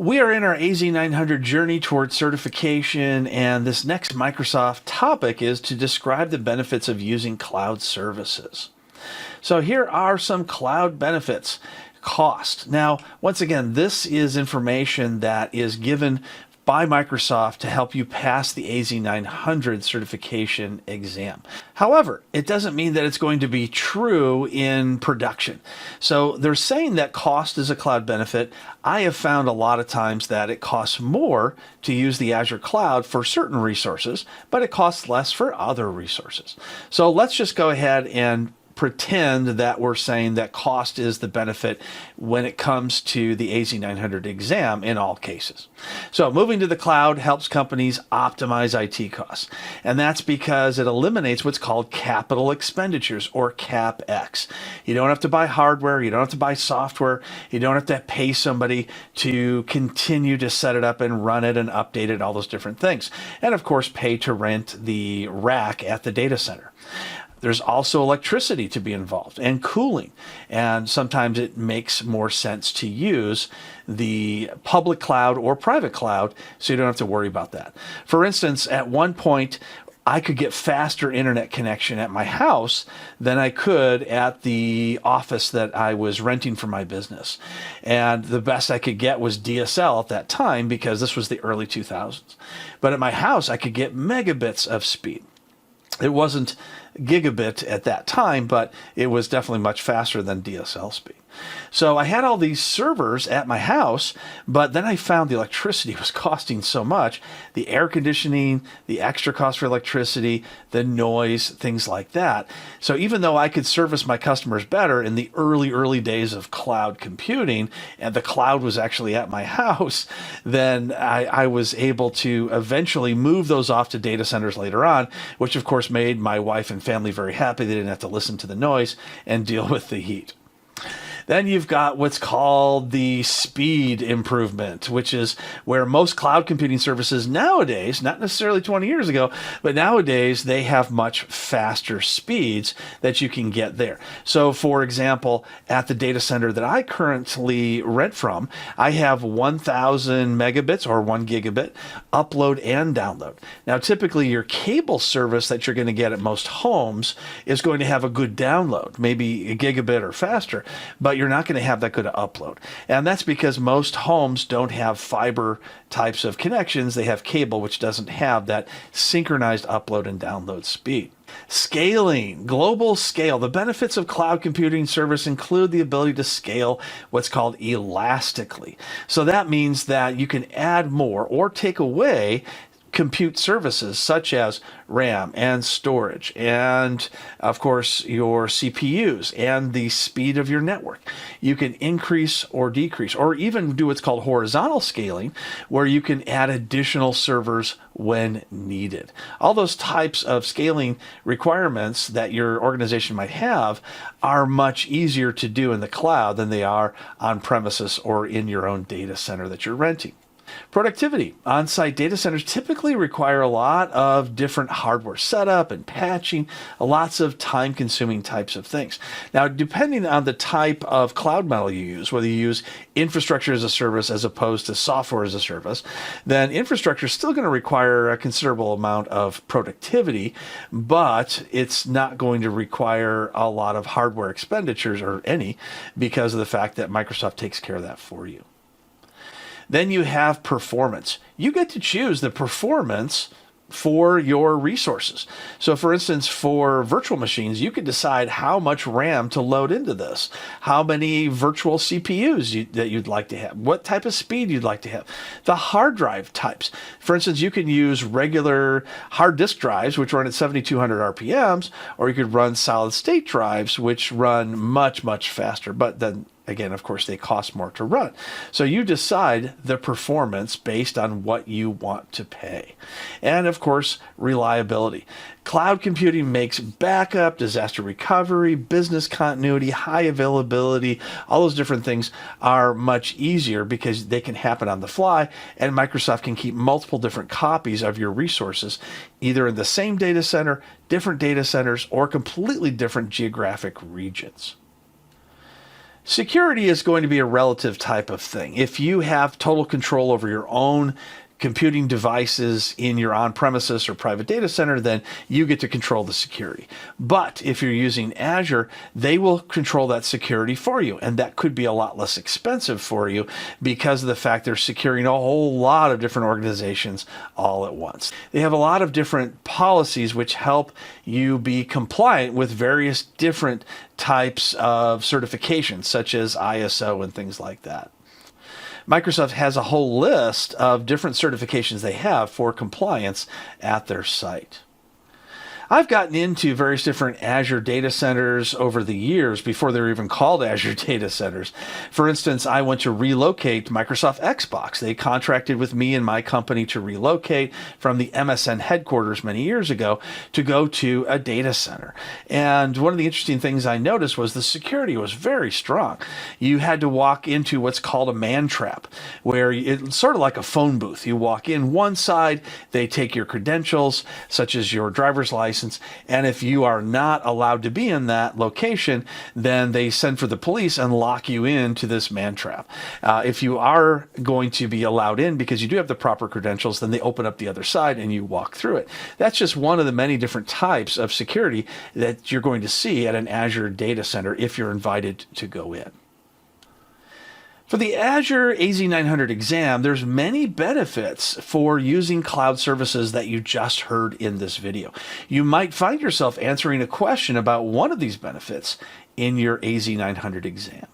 We are in our AZ900 journey towards certification, and this next Microsoft topic is to describe the benefits of using cloud services. So here are some cloud benefits. Cost. Now, once again, this is information that is given by Microsoft to help you pass the AZ900 certification exam. However, it doesn't mean that it's going to be true in production. So they're saying that cost is a cloud benefit. I have found a lot of times that it costs more to use the Azure cloud for certain resources, but it costs less for other resources. So let's just go ahead and pretend that we're saying that cost is the benefit when it comes to the AZ900 exam in all cases. So moving to the cloud helps companies optimize IT costs. And that's because it eliminates what's called capital expenditures, or CapEx. You don't have to buy hardware, you don't have to buy software, you don't have to pay somebody to continue to set it up and run it and update it, all those different things. And of course, pay to rent the rack at the data center. There's also electricity to be involved and cooling. And sometimes it makes more sense to use the public cloud or private cloud so you don't have to worry about that. For instance, at one point, I could get faster internet connection at my house than I could at the office that I was renting for my business. And the best I could get was DSL at that time because this was the early 2000s. But at my house, I could get megabits of speed. It wasn't gigabit at that time, but it was definitely much faster than DSL speed. So I had all these servers at my house, but then I found the electricity was costing so much, the air conditioning, the extra cost for electricity, the noise, things like that. So even though I could service my customers better in the early days of cloud computing, and the cloud was actually at my house, then I was able to eventually move those off to data centers later on, which of course made my wife and family very happy. They didn't have to listen to the noise and deal with the heat. Then you've got what's called the speed improvement, which is where most cloud computing services nowadays, not necessarily 20 years ago, but nowadays they have much faster speeds that you can get there. So for example, at the data center that I currently rent from, I have 1,000 megabits or 1 gigabit upload and download. Now, typically your cable service that you're going to get at most homes is going to have a good download, maybe a gigabit or faster, but you're not going to have that good of upload. And that's because most homes don't have fiber types of connections. They have cable, which doesn't have that synchronized upload and download speed. Scaling, global scale. The benefits of cloud computing service include the ability to scale what's called elastically. So that means that you can add more or take away compute services such as RAM and storage and of course your CPUs and the speed of your network. You can increase or decrease or even do what's called horizontal scaling, where you can add additional servers when needed. All those types of scaling requirements that your organization might have are much easier to do in the cloud than they are on premises or in your own data center that you're renting. Productivity. On-site data centers typically require a lot of different hardware setup and patching, lots of time-consuming types of things. Now, depending on the type of cloud model you use, whether you use infrastructure as a service as opposed to software as a service, then infrastructure is still going to require a considerable amount of productivity, but it's not going to require a lot of hardware expenditures or any, because of the fact that Microsoft takes care of that for you. Then you have performance. You get to choose the performance for your resources. So for instance, for virtual machines, you can decide how much RAM to load into this, how many virtual CPUs that you'd like to have, what type of speed you'd like to have, the hard drive types. For instance, you can use regular hard disk drives, which run at 7,200 RPMs, or you could run solid state drives, which run much, much faster, but then again, of course, they cost more to run. So you decide the performance based on what you want to pay. And of course, reliability. Cloud computing makes backup, disaster recovery, business continuity, high availability, all those different things are much easier because they can happen on the fly, and Microsoft can keep multiple different copies of your resources, either in the same data center, different data centers, or completely different geographic regions. Security is going to be a relative type of thing. If you have total control over your own computing devices in your on-premises or private data center, then you get to control the security. But if you're using Azure, they will control that security for you, and that could be a lot less expensive for you because of the fact they're securing a whole lot of different organizations all at once. They have a lot of different policies which help you be compliant with various different types of certifications, such as ISO and things like that. Microsoft has a whole list of different certifications they have for compliance at their site. I've gotten into various different Azure data centers over the years before they were even called Azure data centers. For instance, I went to relocate Microsoft Xbox. They contracted with me and my company to relocate from the MSN headquarters many years ago to go to a data center. And one of the interesting things I noticed was the security was very strong. You had to walk into what's called a man trap, where it's sort of like a phone booth. You walk in one side, they take your credentials, such as your driver's license, and if you are not allowed to be in that location, then they send for the police and lock you into this man trap. If you are going to be allowed in because you do have the proper credentials, then they open up the other side and you walk through it. That's just one of the many different types of security that you're going to see at an Azure data center if you're invited to go in. For the Azure AZ900 exam, there's many benefits for using cloud services that you just heard in this video. You might find yourself answering a question about one of these benefits in your AZ900 exam.